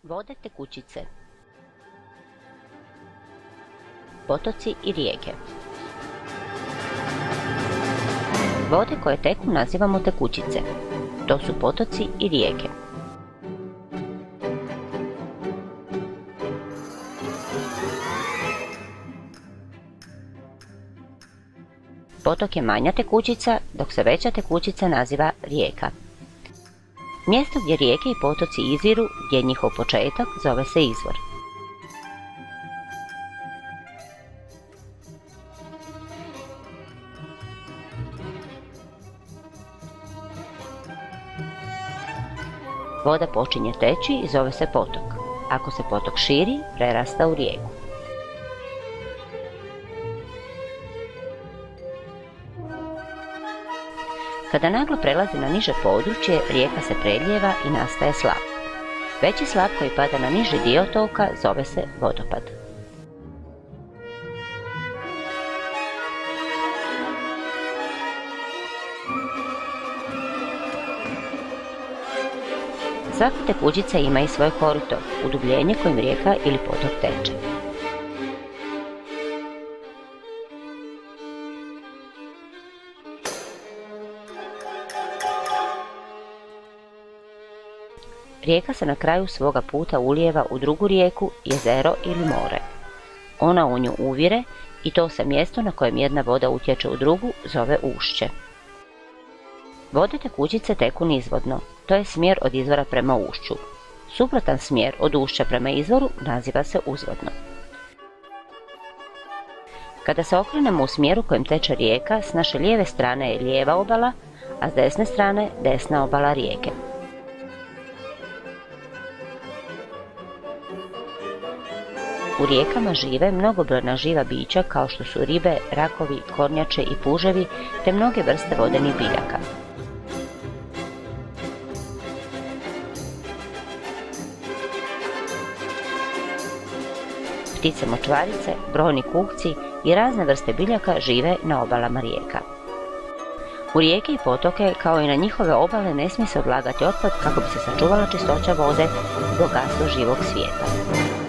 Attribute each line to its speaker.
Speaker 1: Vode tekućice, potoci i rijeke. Vode koje teku nazivamo tekućice. To su potoci i rijeke. Potok je manja tekućica, dok se veća tekućica naziva rijeka. Mjesto gdje rijeke i potoci izviru, gdje je njihov početak, zove se izvor. Voda počinje teći i zove se potok. Ako se potok širi, prerasta u rijeku. Kada naglo prelazi na niže područje, rijeka se prelijeva i nastaje slap. Veći slap koji pada na niži dio toka zove se vodopad. Svaka tekućica ima i svoje korito, udubljenje kojim rijeka ili potok teče. Rijeka se na kraju svoga puta ulijeva u drugu rijeku, jezero ili more. Ona u nju uvire i to se mjesto na kojem jedna voda utječe u drugu zove ušće. Vode tekućice teku nizvodno, to je smjer od izvora prema ušću. Suprotan smjer od ušća prema izvoru naziva se uzvodno. Kada se okrenemo u smjeru kojim teče rijeka, s naše lijeve strane je lijeva obala, a s desne strane desna obala rijeke. U rijekama žive mnogobrojna živa bića kao što su ribe, rakovi, kornjače i puževi, te mnoge vrste vodenih biljaka. Ptice močvarice, brojni kukci i razne vrste biljaka žive na obalama rijeka. U rijeke i potoke, kao i na njihove obale, ne smije se odlagati otpad kako bi se sačuvala čistoća vode i bogatstvo živog svijeta.